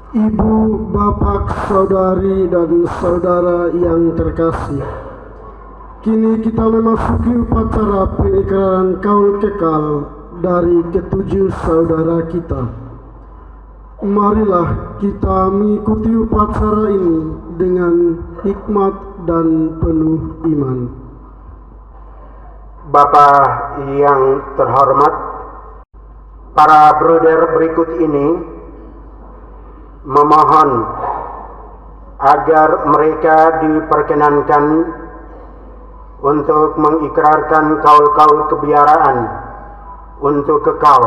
Ibu, bapak, saudari, dan saudara yang terkasih, kini kita memasuki upacara pengikraran kaul kekal dari ketujuh saudara kita. Marilah kita mengikuti upacara ini dengan hikmat dan penuh iman. Bapak yang terhormat, para bruder berikut ini memohon agar mereka diperkenankan untuk mengikrarkan kaul-kaul kebiaraan untuk kekal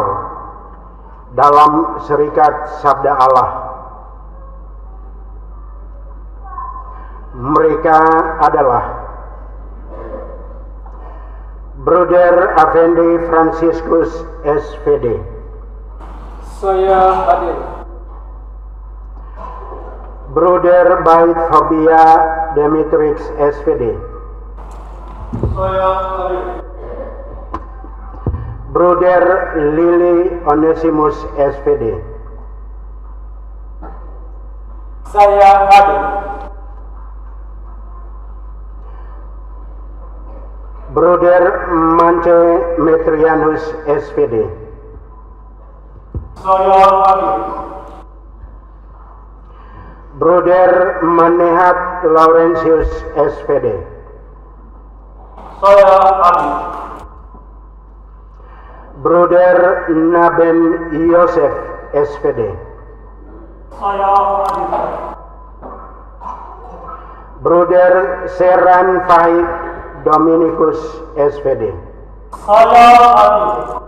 dalam serikat Sabda Allah. Mereka adalah Bruder Effendi Franciscus SVD. Saya hadir. Bruder Bait Fobia Demetrix SVD. Saya hadir. Bruder Lili Onesimus SVD. Saya hadir. Bruder Mance Metrianus SVD. Saya hadir. Bruder Manehat Laurentius SVD. Saya hadir. Bruder Naben Yosef SVD. Saya hadir. Bruder Seran Fahid Dominikus SVD. Saya hadir.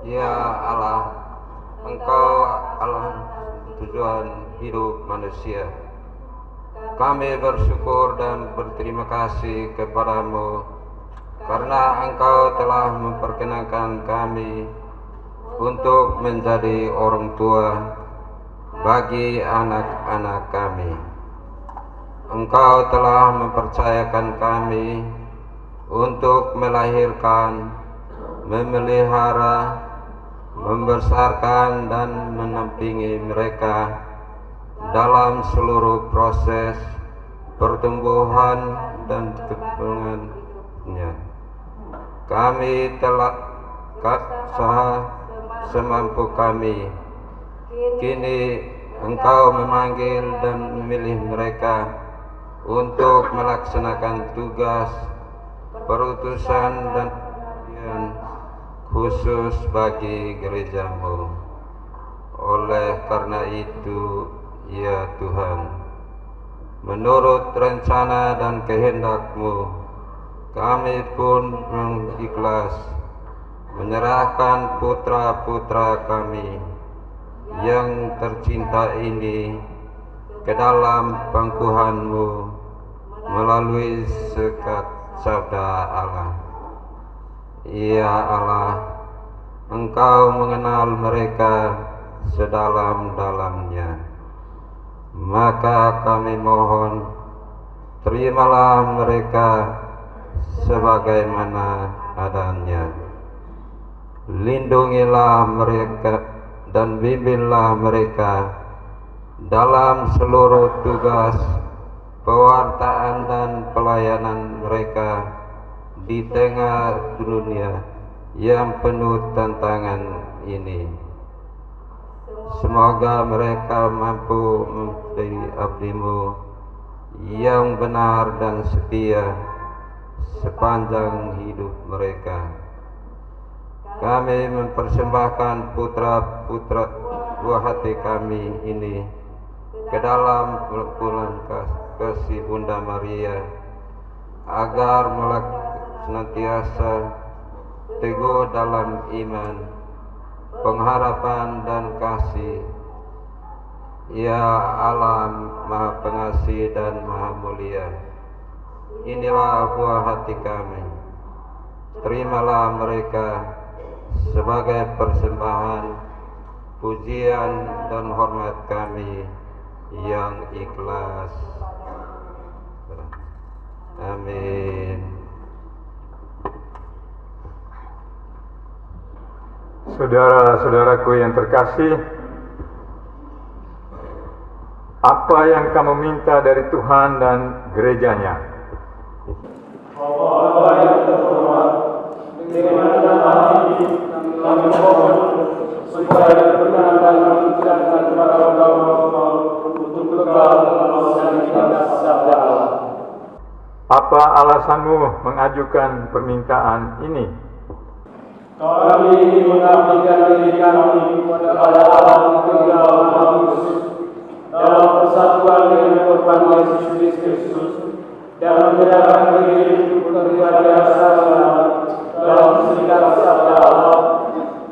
Ya Allah, Engkau Allah tujuan hidup manusia. Kami bersyukur dan berterima kasih kepadamu karena Engkau telah memperkenankan kami untuk menjadi orang tua bagi anak-anak kami. Engkau telah mempercayakan kami untuk melahirkan, memelihara, membesarkan dan menampingi mereka dalam seluruh proses pertumbuhan dan perkembangannya. Kami telah semampu kami. Kini Engkau memanggil dan memilih mereka untuk melaksanakan tugas perutusan dan khusus bagi gerejamu. Oleh karena itu, ya Tuhan, menurut rencana dan kehendak-Mu, kami pun ikhlas menyerahkan putra-putra kami yang tercinta ini ke dalam pangkuhan-Mu melalui sekat Sabda Allah. Ya Allah, Engkau mengenal mereka sedalam-dalamnya. Maka kami mohon, terimalah mereka sebagaimana adanya. Lindungilah mereka dan bimbinglah mereka dalam seluruh tugas pewartaan dan pelayanan mereka di tengah dunia yang penuh tantangan ini. Semoga mereka mampu menjadi abdi-Mu yang benar dan setia sepanjang hidup mereka. Kami mempersembahkan putra-putra buah hati kami ini ke dalam bulan kasih Bunda Maria, agar senantiasa teguh dalam iman, pengharapan dan kasih. Ya Allah Maha Pengasih dan Maha Mulia, inilah buah hati kami. Terimalah mereka sebagai persembahan, pujian dan hormat kami yang ikhlas. Amin. Saudara-saudaraku yang terkasih, apa yang kamu minta dari Tuhan dan gerejanya? Bapa yang terhormat, dengan nama ini kami mohon supaya diperkenankan mengucapkan kepada Bapa untuk bekal dan kita sabda Allah. Apa alasanmu mengajukan permintaan ini? Kami ingin mengabdikan diri kami kepada Allah Tunggal Maha Kudus dalam persatuan dengan korban Yesus Kristus dan menyerahkan diri untuk bekerja sama dalam serikat sabda Allah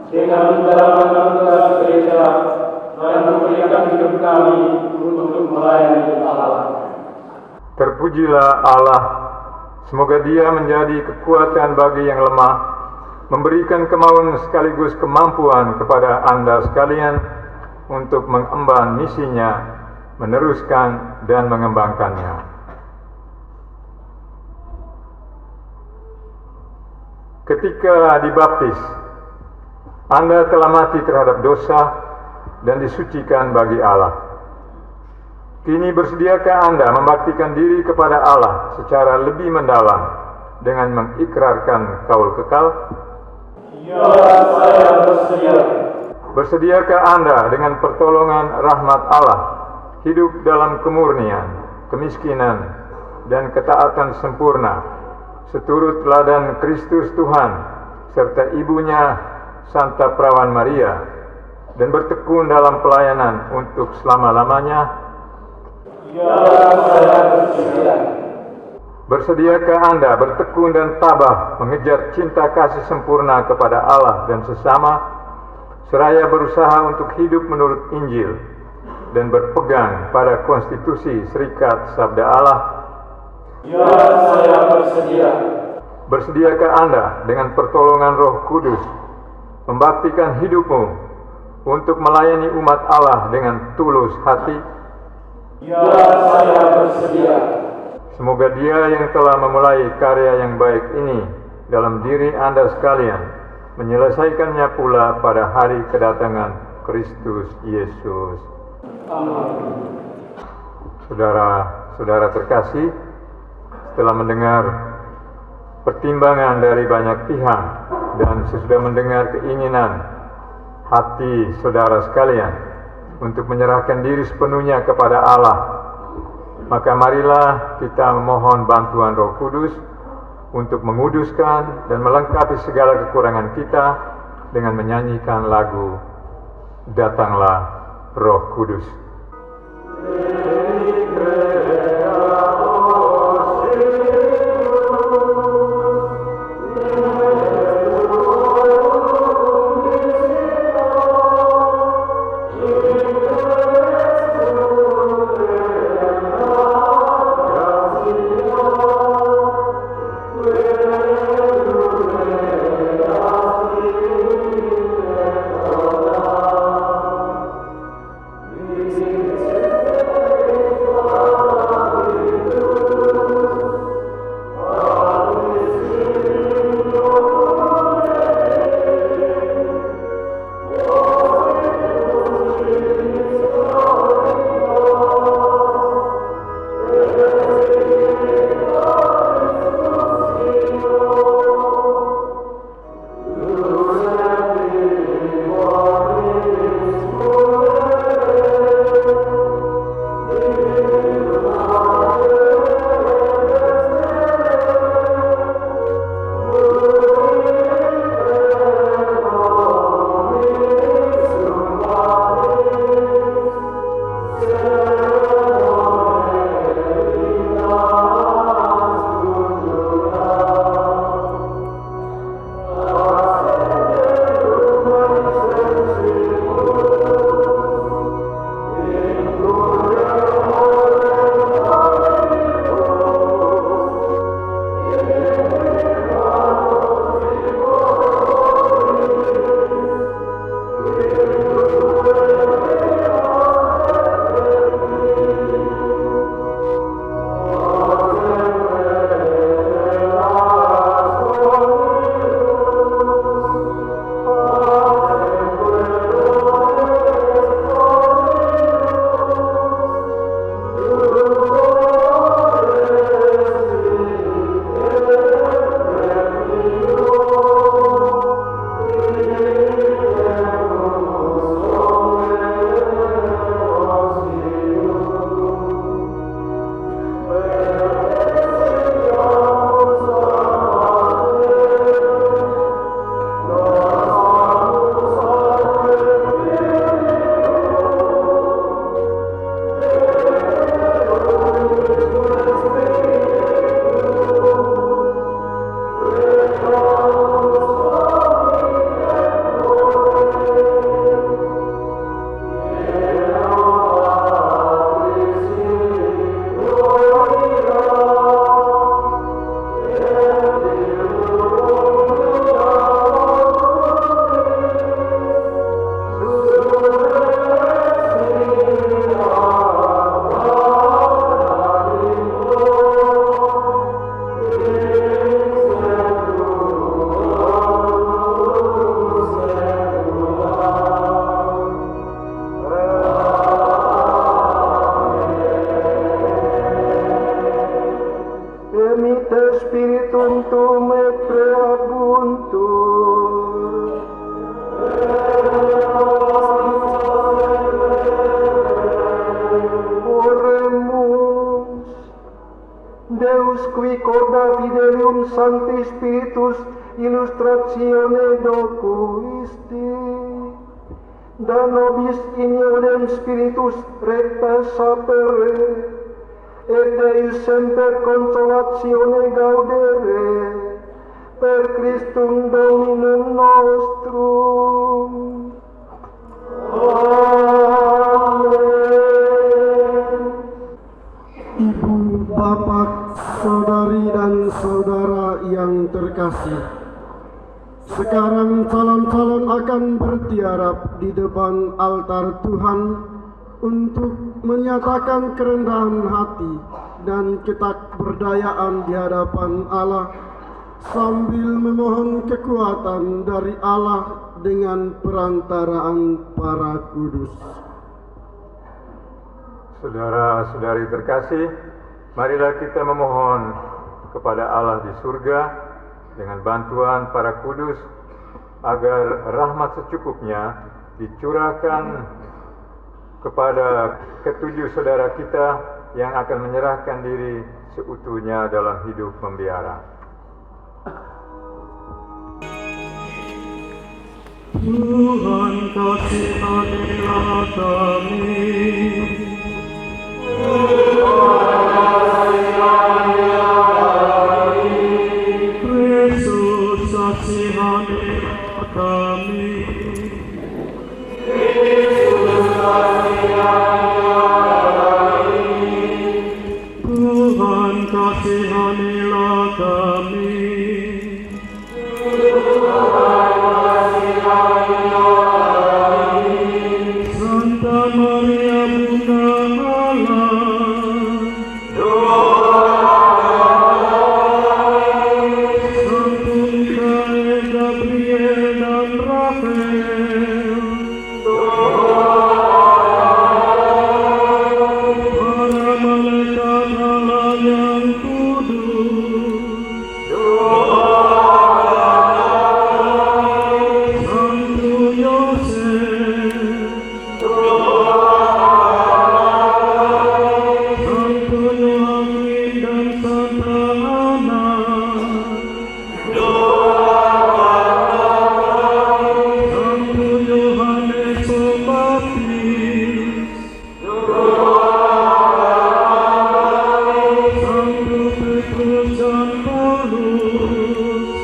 dengan menjalankan tugas gereja dan memberikan hidup kami untuk melayani Allah. Terpujilah Allah, semoga Dia menjadi kekuatan bagi yang lemah, memberikan kemauan sekaligus kemampuan kepada Anda sekalian untuk mengemban misinya, meneruskan dan mengembangkannya. Ketika dibaptis, Anda telah mati terhadap dosa dan disucikan bagi Allah. Kini bersediakah Anda membaktikan diri kepada Allah secara lebih mendalam dengan mengikrarkan kaul kekal? Ya, saya bersedia. Bersediakah Anda dengan pertolongan rahmat Allah hidup dalam kemurnian, kemiskinan, dan ketaatan sempurna, seturut teladan Kristus Tuhan serta ibunya Santa Perawan Maria, dan bertekun dalam pelayanan untuk selama-lamanya? Ya, saya bersedia. Bersediakah Anda bertekun dan tabah mengejar cinta kasih sempurna kepada Allah dan sesama, seraya berusaha untuk hidup menurut Injil dan berpegang pada konstitusi Serikat Sabda Allah? Ya, saya bersedia. Bersediakah Anda dengan pertolongan Roh Kudus membaktikan hidupmu untuk melayani umat Allah dengan tulus hati? Ya, saya bersedia. Semoga Dia yang telah memulai karya yang baik ini dalam diri Anda sekalian menyelesaikannya pula pada hari kedatangan Kristus Yesus. Amin. Saudara-saudara terkasih, setelah mendengar pertimbangan dari banyak pihak dan sesudah mendengar keinginan hati saudara sekalian untuk menyerahkan diri sepenuhnya kepada Allah, maka marilah kita memohon bantuan Roh Kudus untuk menguduskan dan melengkapi segala kekurangan kita dengan menyanyikan lagu Datanglah Roh Kudus. emite spiritum tuum et preabuntur. Oremus. Deus qui corda fidelium Sancti Spiritus illustratione docuisti, da nobis iniodem Spiritus recta sapere, et Deus semper consolatione gaudere, per Christum Dominum nostrum. Amen. Ibu, bapak, saudari dan saudara yang terkasih, sekarang calon-calon akan bertiarap di depan altar Tuhan untuk menyatakan kerendahan hati dan ketakberdayaan di hadapan Allah sambil memohon kekuatan dari Allah dengan perantaraan para kudus. Saudara-saudari terkasih, marilah kita memohon kepada Allah di surga dengan bantuan para kudus agar rahmat secukupnya dicurahkan kepada ketujuh saudara kita yang akan menyerahkan diri seutuhnya dalam hidup membiara. Tuhan kasihanilah kami. Kristus kasihanilah kami. Tuhan kasihanilah kami. Santa Maria Bunda Allah, Santo Mikael, Gabriel dan Rafael, para malaikat Allah yang kudus, Santo Yosef, Santo Yohanes dan Santa Ana, Santo Yohanes Pembaptis, Santo Petrus dan Paulus,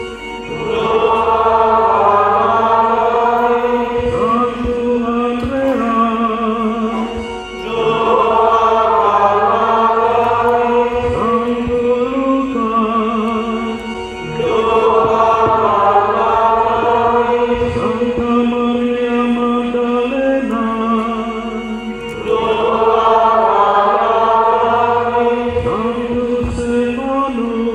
Santo Andreas, Santo Lukas, Santa Maria Magdalena, Santo Stefanus,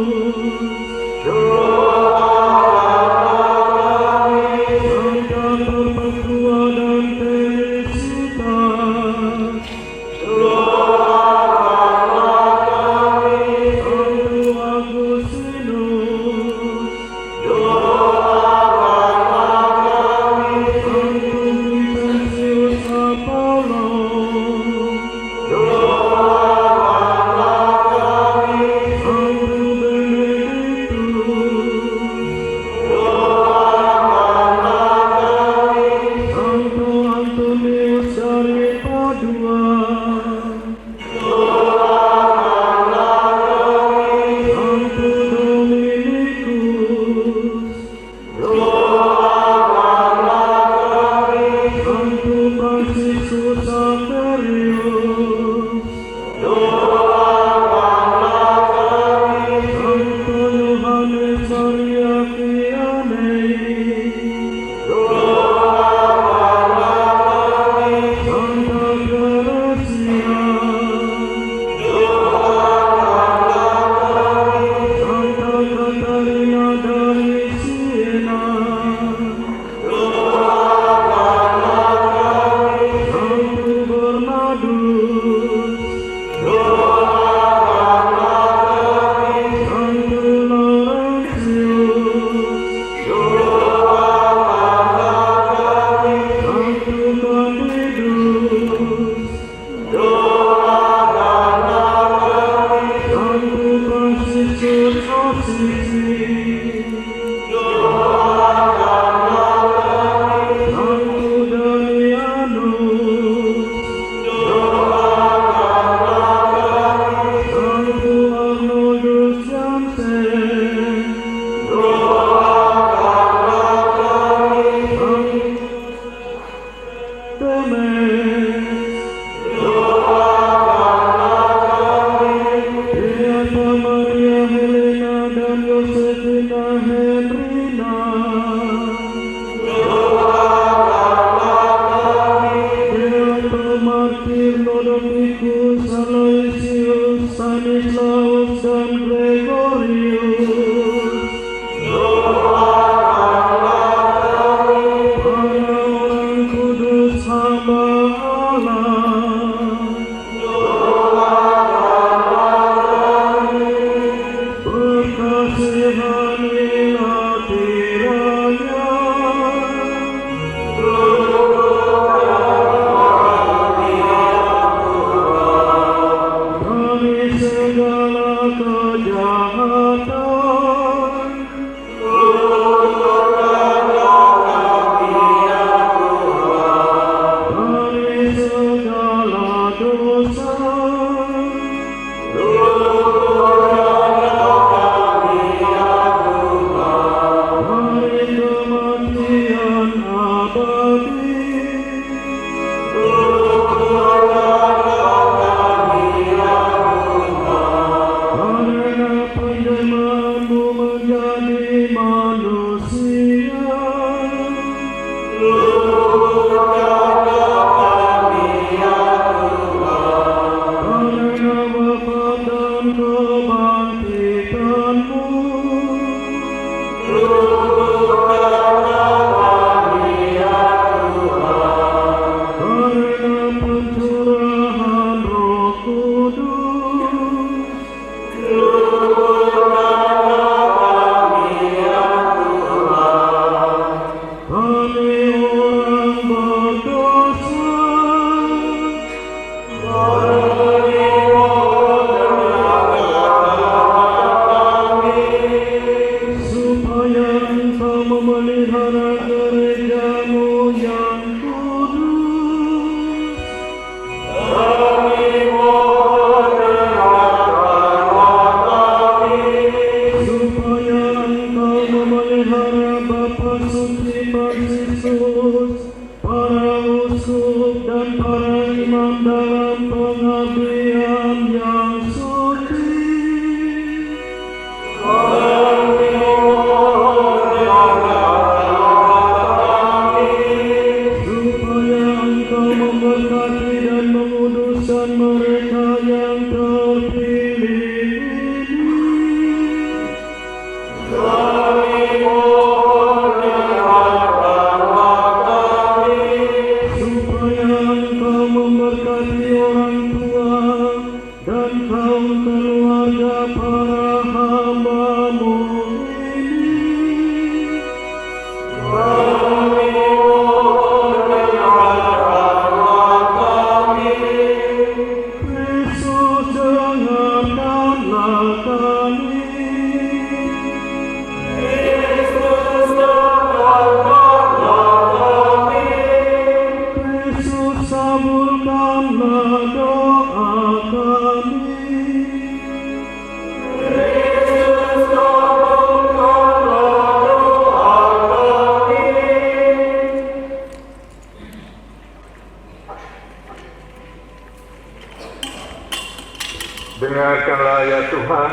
Dengarkanlah ya Tuhan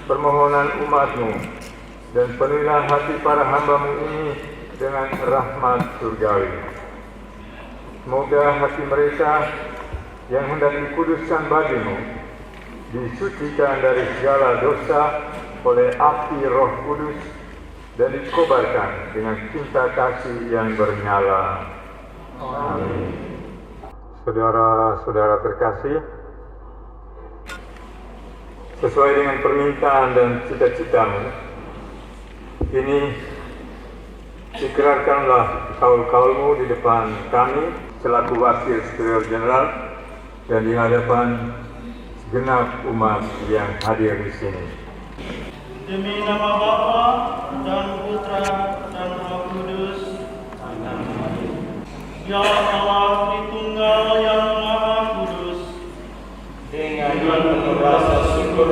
permohonan umat-Mu, dan penuhilah hati para hamba-Mu ini dengan rahmat surgawi. Semoga hati mereka yang hendak dikuduskan bagimu disucikan dari segala dosa oleh api Roh Kudus dan dikobarkan dengan cinta kasih yang bernyala. Amin. Saudara-saudara terkasih, sesuai dengan permintaan dan cita-citamu, ini ikrarkanlah kaul-kaulmu di depan kami selaku Wakil Superior Jenderal dan di hadapan segenap umat yang hadir di sini. Demi nama Bapa dan Putra dan Roh Kudus. Ya Allah Tritunggal yang Maha Kudus, Dengan penuh rasa syukur,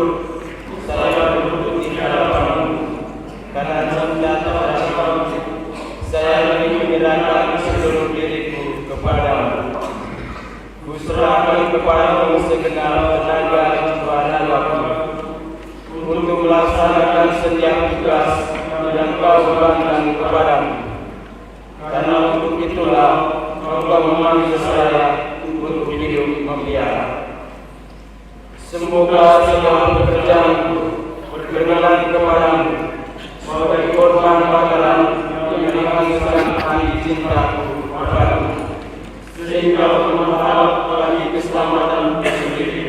saya duduk di hadapanmu, karena cinta terhadap saya ingin menyerahkan seluruh diriku kepadamu. Kuserahkan kepadamu segenap tenaga jiwa ragaku untuk melaksanakan setiap tugas yang kau bebankan kepadamu. Karena untuk itulah Engkau memanggil saya untuk hidup memelihara. Semoga segala pekerjaanku berkenan kepadamu sebagai korban bakaran yang dihasilkan hati cintaku kepadamu, sehingga bermanfaat bagi keselamatan sendiri,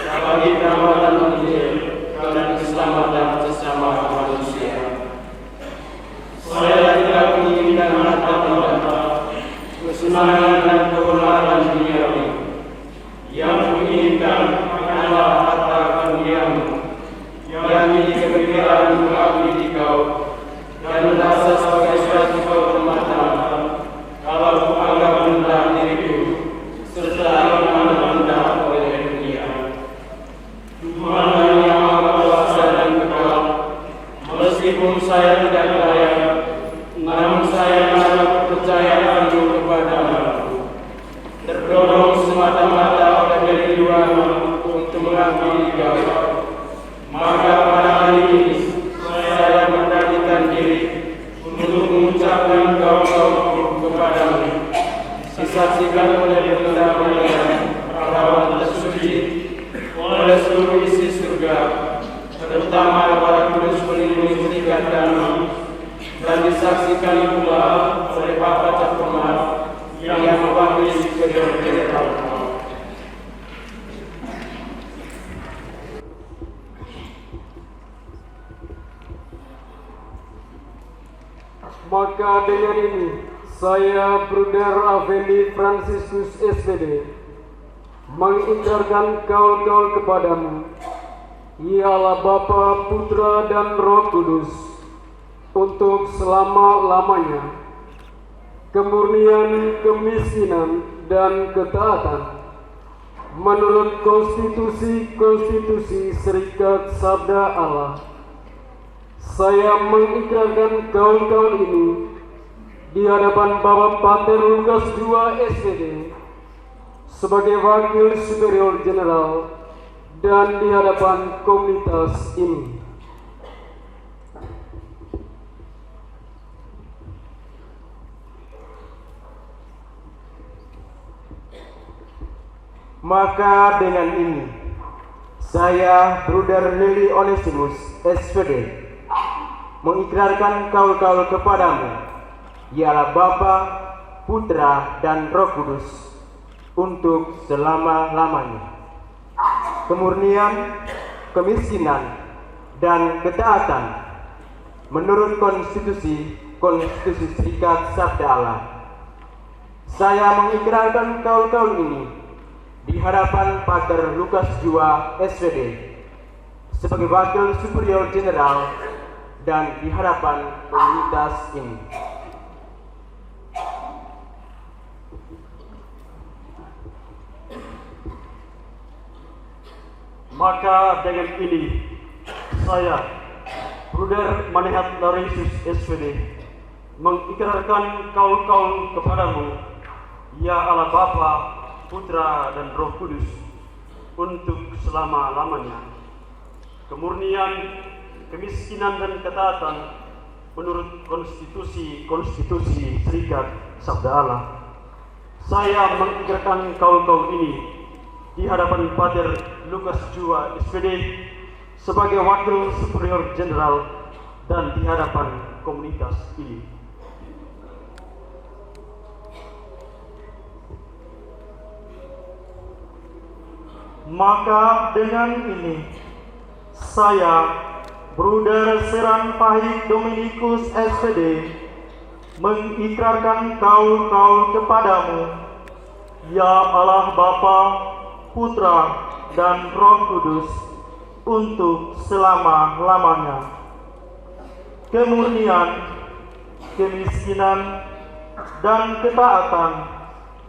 bagi keselamatan Injil dan keselamatan sesama manusia. Saya tidak menginginkan harta benda, kesenangan dan kehormatan duniawi. Yang menginginkan adalah harta karuniamu, yakni kegembiraan mengabdi di kau, dan merasa sebagai suatu kehormatan kalau kuanggap rendah diriku, serta dipandang rendah oleh dunia. Tuhan yang Maha Kuasa dan Kekal, meskipun saya tidak layak, namun saya menaruh kepercayaan kepadamu, terdorong semata-mata oleh kerinduanmu untuk mengabdi di kau. Maka pada hari ini saya memberanikan diri untuk mengucapkan kau kepadamu, disaksikan oleh benda-benda perawan tersuci, oleh seluruh isi surga, terutama para kudus pelindung serikat kami, dan disaksikan pula oleh Bapa terhormat yang mewakili superior general. Maka dengan ini, saya Bruder Avendi Franciscus SPD mengikrarkan kaul-kaul kepadamu, ialah Bapa, Putra, dan Roh Kudus, untuk selama-lamanya, kemurnian, kemiskinan, dan ketaatan, menurut konstitusi Serikat Sabda Allah. Saya mengikrarkan kaul-kaul ini di hadapan Bapak Pater Lukas II SPD sebagai Wakil Superior General dan di hadapan komunitas ini. Maka dengan ini, saya Bruder Lili Onesimus SPD mengikrarkan kaul-kaul kepadamu, ialah Bapa, Putra, dan Roh Kudus, untuk selama-lamanya. Kemurnian, kemiskinan, dan ketaatan menurut konstitusi Serikat Sabda Allah. Saya mengikrarkan kaul-kaul ini di hadapan Pater Lukas II SPD sebagai Wakil Superior General dan di hadapan komunitas ini. Maka dengan ini, saya Bruder Manehat Larisius SPD mengikrarkan kaul-kaul kepadamu, ya Allah Bapa, Putra, dan Roh Kudus, untuk selama-lamanya. Kemurnian, kemiskinan, dan ketaatan menurut konstitusi Serikat Sabda Allah. Saya mengikrarkan kaul-kaul ini di hadapan Pater Lukas II SPD sebagai Wakil Superior General dan di hadapan komunitas ini. Maka dengan ini, saya Bruder Serang Pahit Dominikus SPD mengikrarkan kaul-kaul kepadamu, ya Allah Bapa, Putra, dan Roh Kudus, untuk selama-lamanya. Kemurnian, kemiskinan, dan ketaatan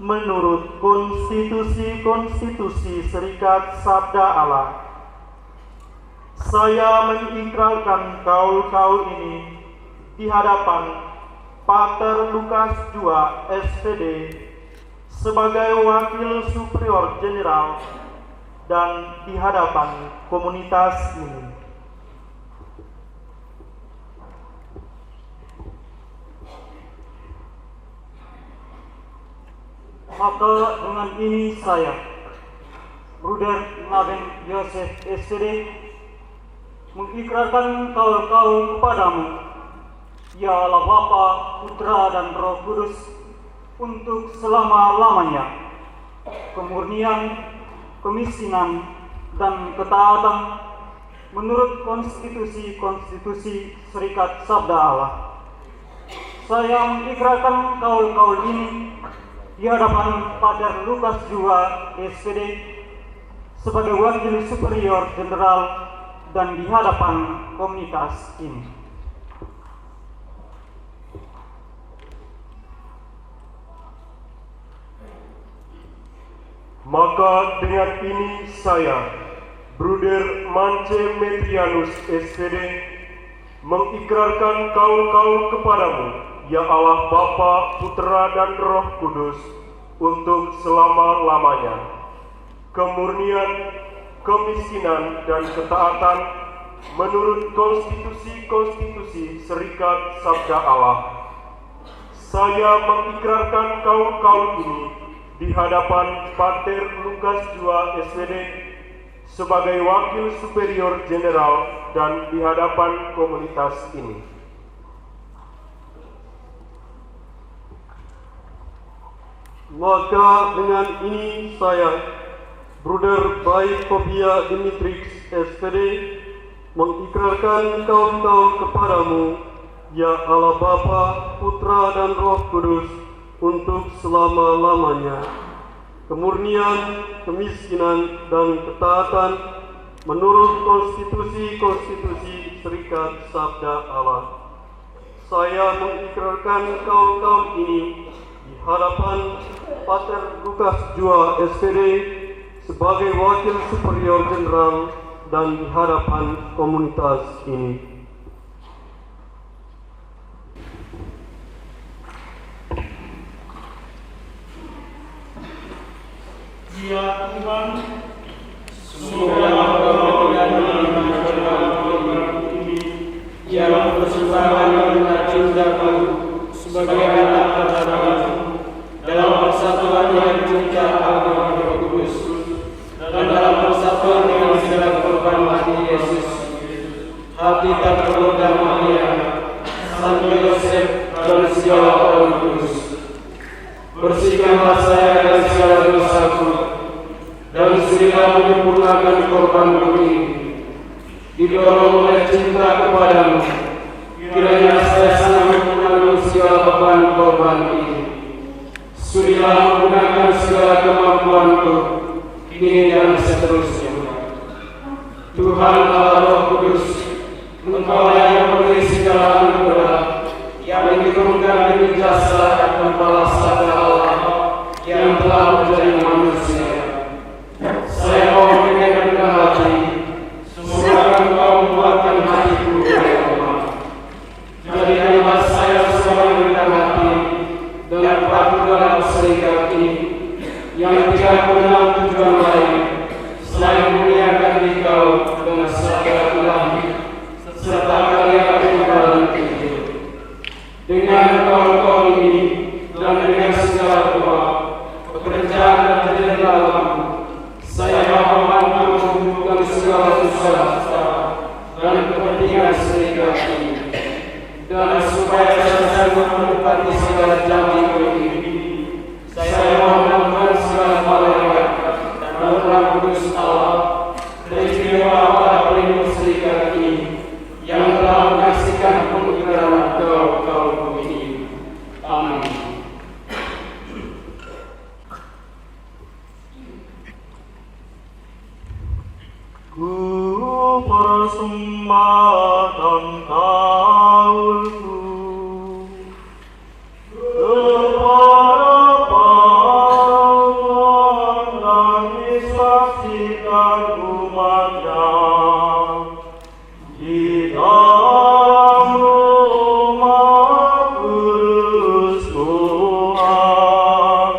menurut konstitusi-konstitusi Serikat Sabda Allah. Saya mengikrarkan kaul-kaul ini di hadapan Pater Lukas II, SPD, sebagai Wakil Superior Jenderal dan di hadapan komunitas ini. Maka dengan ini saya, Bruder Naben Yosef SPD, mengikrarkan kaul-kaul kepadamu, ya Allah Bapa, Putra, dan Roh Kudus, untuk selama-lamanya. Kemurnian, kemiskinan, dan ketaatan menurut konstitusi-konstitusi Serikat Sabda Allah. Saya mengikrarkan kaul-kaul ini di hadapan Pater Lukas II, SPD, sebagai Wakil Superior Jenderal dan di hadapan komunitas ini. Maka dengan ini saya, Bruder Mance Metrianus SPD, mengikrarkan kaul-kaul kepadamu, ya Allah Bapa, Putra, dan Roh Kudus, untuk selama-lamanya. Kemurnian, kemiskinan, dan ketaatan menurut konstitusi-konstitusi Serikat Sabda Allah. Saya mengikrarkan kaul-kaul ini di hadapan Pater Lukas II, SPD, sebagai Wakil Superior Jenderal dan di hadapan komunitas ini. Maka dengan ini saya, Bruder Baik Popia Dimitrix, SPD, mengikrarkan kaul-kaul kepadamu, ya Allah Bapa, Putra, dan Roh Kudus, untuk selama-lamanya. Kemurnian, kemiskinan, dan ketaatan menurut konstitusi-konstitusi Serikat Sabda Allah. Saya mengikrarkan kaul-kaul ini di hadapan Pater Lukas II, SPD, sebagai Wakil Superior Jenderal dan di hadapan komunitas ini. Ya Tuhan, semoga Engkau dan ini yang persembahan dan cintaku sebagai anak katamu dalam persatuan yang cinta agama Roh Kudus dan dalam persatuan dengan segala korban mati Yesus, hati tak tergoda Maria, Santo Yosef, dan segala orang kudus. Bersihkanlah saya dari segala dosaku, dan segera menyempurnakan korban ini. Didorong oleh cinta kepadamu, kiranya saya sanggup menanggung segala beban korban ini. Sudilah menggunakan segala kemampuanku, kini dan seterusnya. Tuhan Allah Roh Kudus, Engkau yang memberi segala anugerah, yang diturunkan demi jasa Kepala Sabda Allah yang telah menjadi manusia. Saya mau dengan rendah hati, semoga Engkau membuatkan hatiku lemah. Jadikanlah saya seorang rendah hati dan patuh dalam serikat ini, yang tidak mengenal tujuan lain selain memuliakan Engkau dengan sabda ilahi serta karya kebenaran Injil. Dengan kaul-kaul ini dan dengan segala doa, pekerjaan dan kejendeраanku, saya mau membantu menumbuhkan segala usaha dan kepentingan serikat ini, dan supaya saya sanggup menepati segala janji ini, saya mau melakukan segala malaikat dan Roh Kudus Allah, teristimewa para pelindung serikat ini, yang telah menyaksikan pengikraran kaul-kaul ini. Amin. Ku batang kaulku. Kepada Pauan nangis saksikan umatnya di dalam rumah kudus Tuhan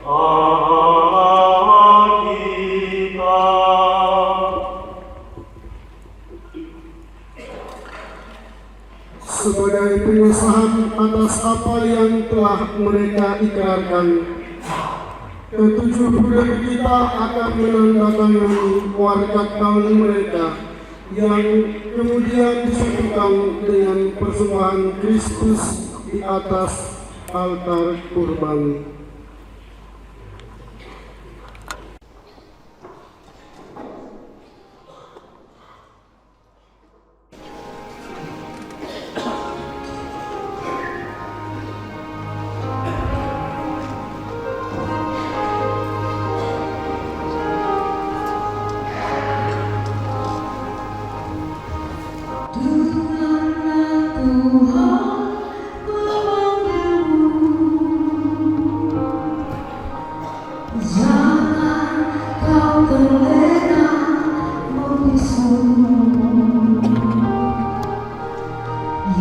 Allah kita. Sebagai pengesahan atas apa yang telah mereka ikrarkan, ketujuh budak kita akan menandatangani warkat kaul mereka yang kemudian disatukan dengan persembahan Kristus di atas altar kurban.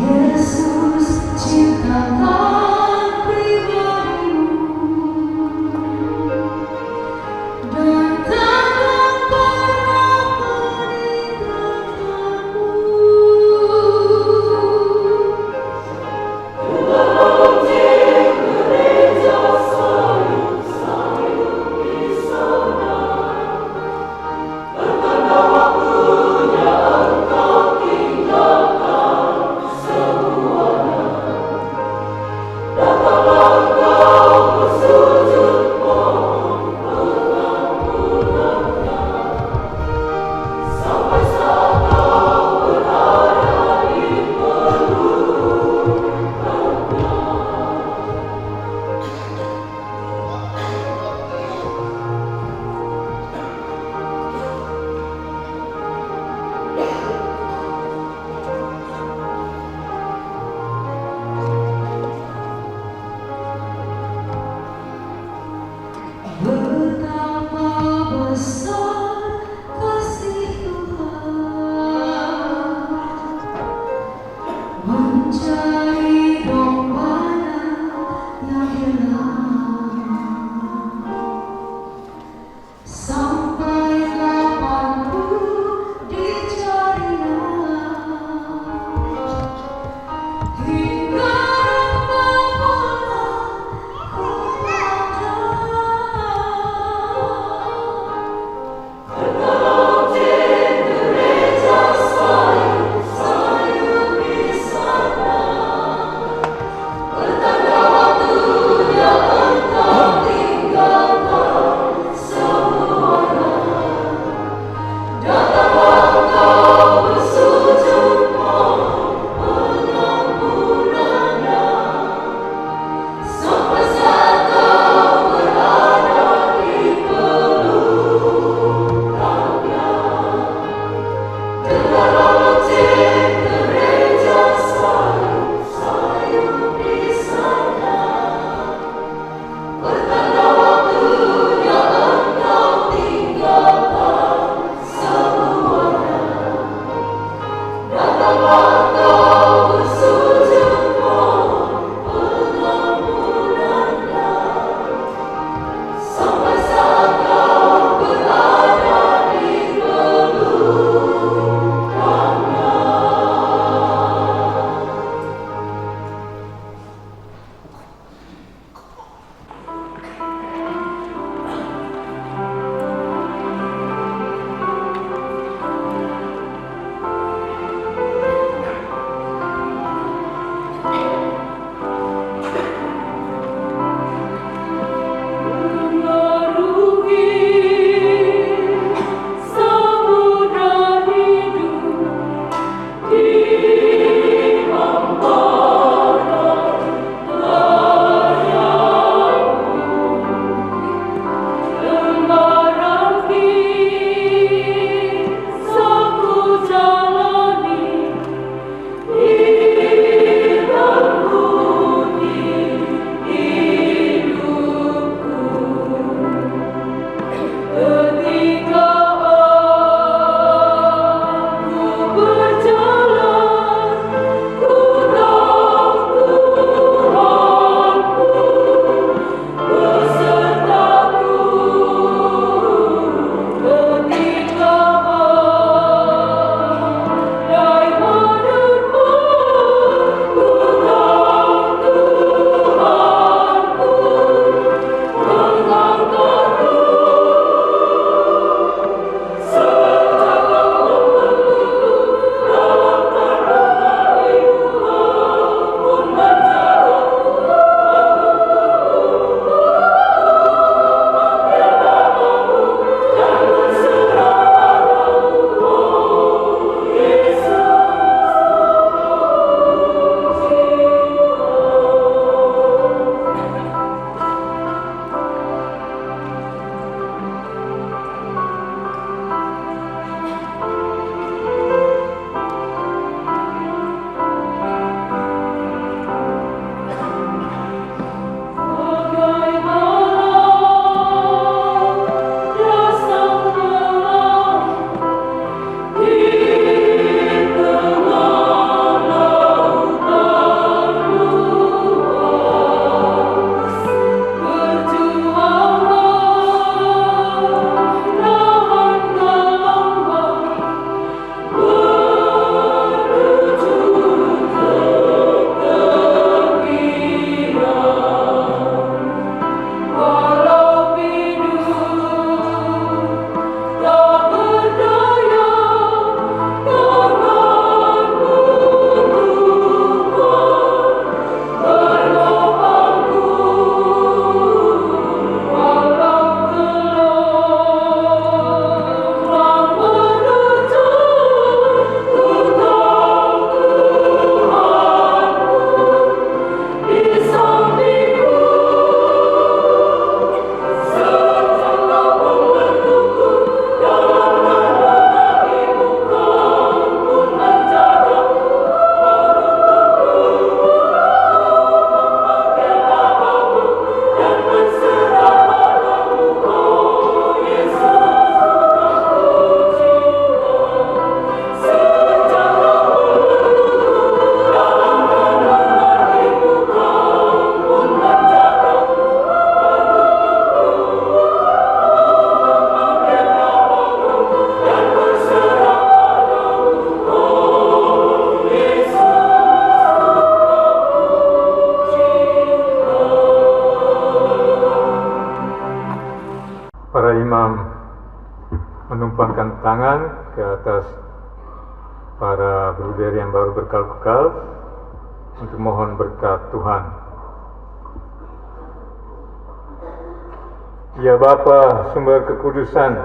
Yesus, tangan ke atas para bruder yang baru berkal-bekal untuk mohon berkat Tuhan. Ya Bapa, sumber kekudusan,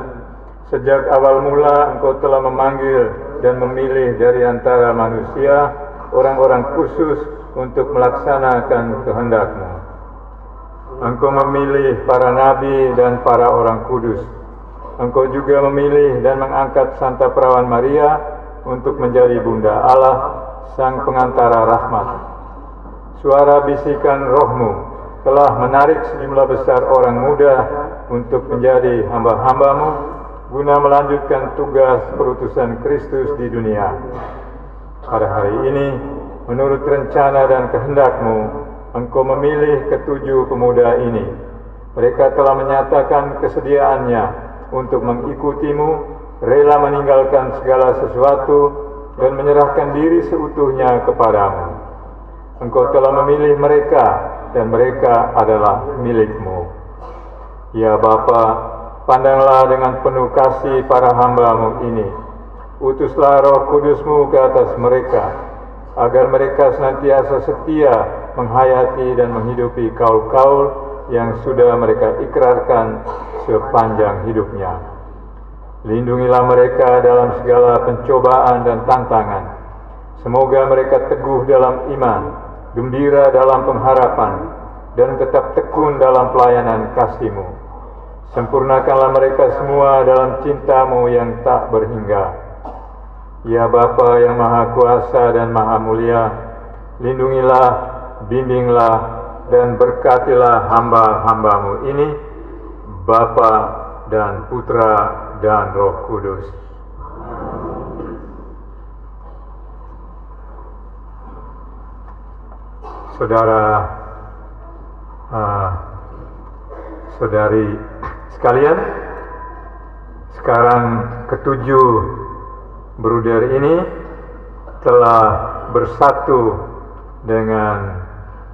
sejak awal mula Engkau telah memanggil dan memilih dari antara manusia orang-orang khusus untuk melaksanakan kehendak-Mu. Engkau memilih para nabi dan para orang kudus. Engkau juga memilih dan mengangkat Santa Perawan Maria untuk menjadi Bunda Allah, Sang Pengantara Rahmat. Suara bisikan Roh-Mu telah menarik sejumlah besar orang muda untuk menjadi hamba-hamba-Mu guna melanjutkan tugas perutusan Kristus di dunia. Pada hari ini, menurut rencana dan kehendak-Mu, Engkau memilih ketujuh pemuda ini. Mereka telah menyatakan kesediaannya untuk mengikuti-Mu, rela meninggalkan segala sesuatu dan menyerahkan diri seutuhnya kepadamu. Engkau telah memilih mereka dan mereka adalah milik-Mu. Ya Bapa, pandanglah dengan penuh kasih para hamba-Mu ini. Utuslah Roh Kudus-Mu ke atas mereka, agar mereka senantiasa setia menghayati dan menghidupi kaul-kaul yang sudah mereka ikrarkan sepanjang hidupnya. Lindungilah mereka dalam segala pencobaan dan tantangan. Semoga mereka teguh dalam iman, gembira dalam pengharapan, dan tetap tekun dalam pelayanan kasih-Mu. Sempurnakanlah mereka semua dalam cinta-Mu yang tak berhingga. Ya Bapa yang Maha Kuasa dan Maha Mulia, lindungilah, bimbinglah, dan berkatilah hamba-hamba-Mu ini, Bapa dan Putra dan Roh Kudus. Saudari sekalian, sekarang ketujuh bruder ini telah bersatu dengan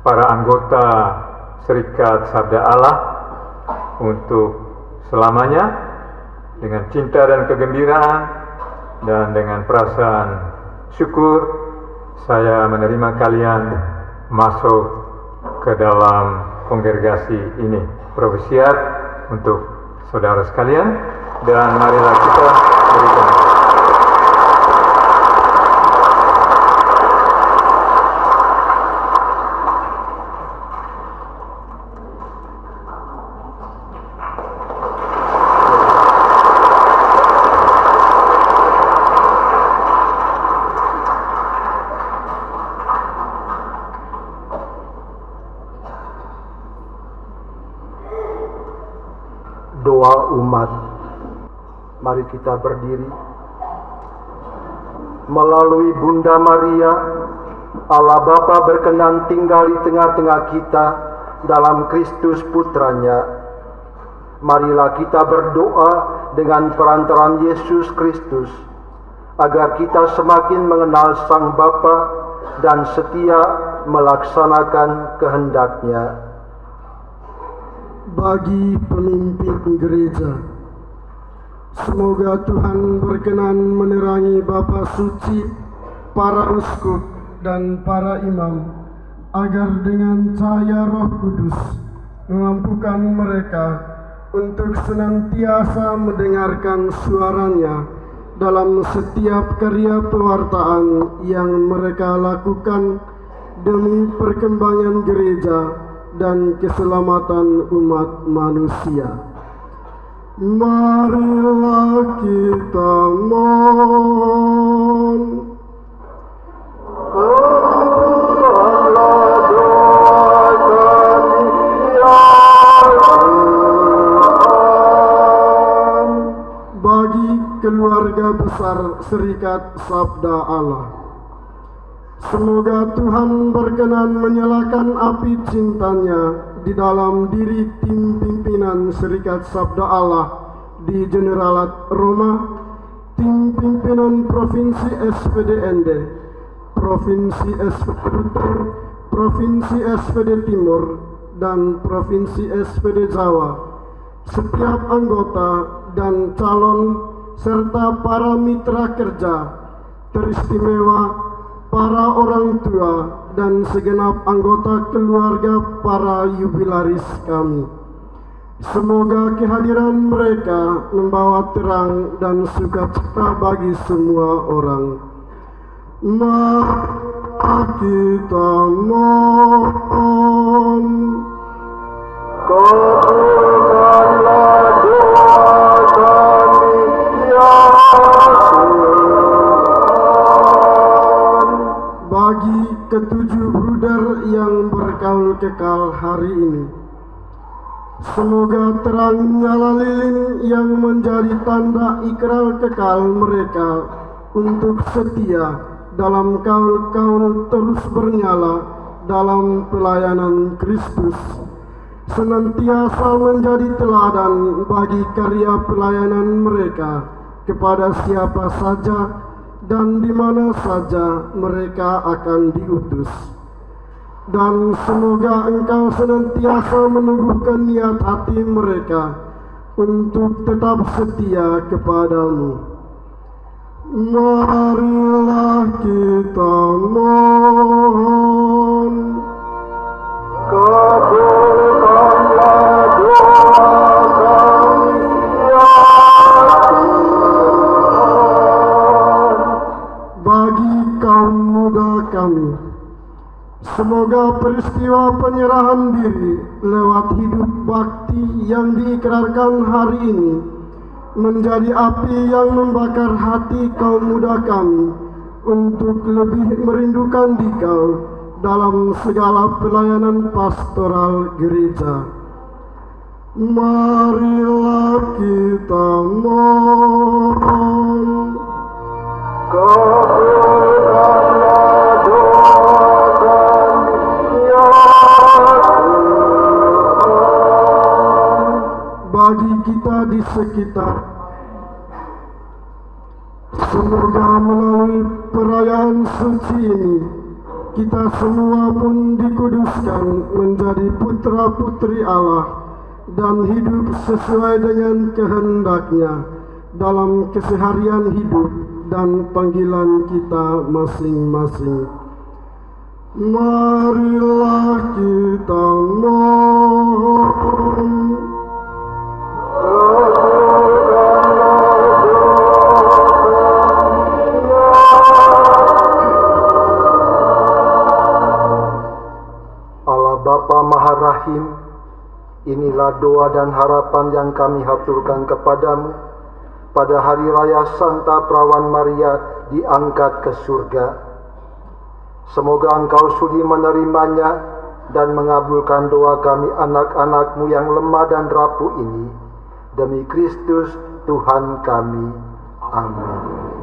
para anggota Serikat Sabda Allah untuk selamanya, dengan cinta dan kegembiraan dan dengan perasaan syukur saya menerima kalian masuk ke dalam kongregasi ini. Provisiat untuk saudara sekalian, dan marilah kita berikan. Doa umat. Mari kita berdiri. Melalui Bunda Maria, Allah Bapa berkenan tinggal di tengah-tengah kita dalam Kristus Putranya. Marilah kita berdoa dengan perantaraan Yesus Kristus, agar kita semakin mengenal Sang Bapa dan setia melaksanakan kehendak-Nya. Bagi pemimpin gereja, semoga Tuhan berkenan menerangi Bapa Suci, para uskup dan para imam, agar dengan cahaya Roh Kudus memampukan mereka untuk senantiasa mendengarkan suaranya dalam setiap karya pewartaan yang mereka lakukan demi perkembangan gereja dan keselamatan umat manusia. Marilah kita mohon. Ampunilah doa kami, ya Tuhan. Bagi keluarga besar Serikat Sabda Allah, semoga Tuhan berkenan menyalakan api cintanya di dalam diri tim pimpinan Serikat Sabda Allah di Generalat Roma, tim pimpinan Provinsi SPDND, Provinsi SPD Utara, Provinsi SPD Timur, dan Provinsi SPD Jawa, setiap anggota dan calon serta para mitra kerja, teristimewa para orang tua dan segenap anggota keluarga para jubilaris kami. Semoga kehadiran mereka membawa terang dan sukacita bagi semua orang. Mari kita mohon. Kabulkanlah doa kami ya Tuhan. Bagi ketujuh bruder yang bergaul kekal hari ini, semoga terang nyala lilin yang menjadi tanda ikrar kekal mereka untuk setia dalam kaul-kaul terus bernyala dalam pelayanan Kristus, senantiasa menjadi teladan bagi karya pelayanan mereka kepada siapa saja dan di mana saja mereka akan diutus. Dan semoga Engkau senantiasa meneguhkan niat hati mereka untuk tetap setia kepadamu. Marilah kita mohon. Kabulkanlah doa kami ya Tuhan. Bagi kaum muda kami, semoga peristiwa penyerahan diri lewat hidup bakti yang diikrarkan hari ini menjadi api yang membakar hati kaum muda kami untuk lebih merindukan Dikau dalam segala pelayanan pastoral gereja. Marilah kita mohon. Kabulkanlah doa kami ya Tuhan. Bagi kita di sekitar, semoga melalui perayaan suci ini kita semua pun dikuduskan menjadi putra-putri Allah dan hidup sesuai dengan kehendak-Nya dalam keseharian hidup dan panggilan kita masing-masing. Marilah kita mohon. Allah Bapa Maha Rahim, inilah doa dan harapan yang kami haturkan kepadamu pada hari raya Santa Perawan Maria diangkat ke surga. Semoga Engkau sudi menerimanya dan mengabulkan doa kami anak-anak-Mu yang lemah dan rapuh ini. Demi Kristus Tuhan kami. Amin.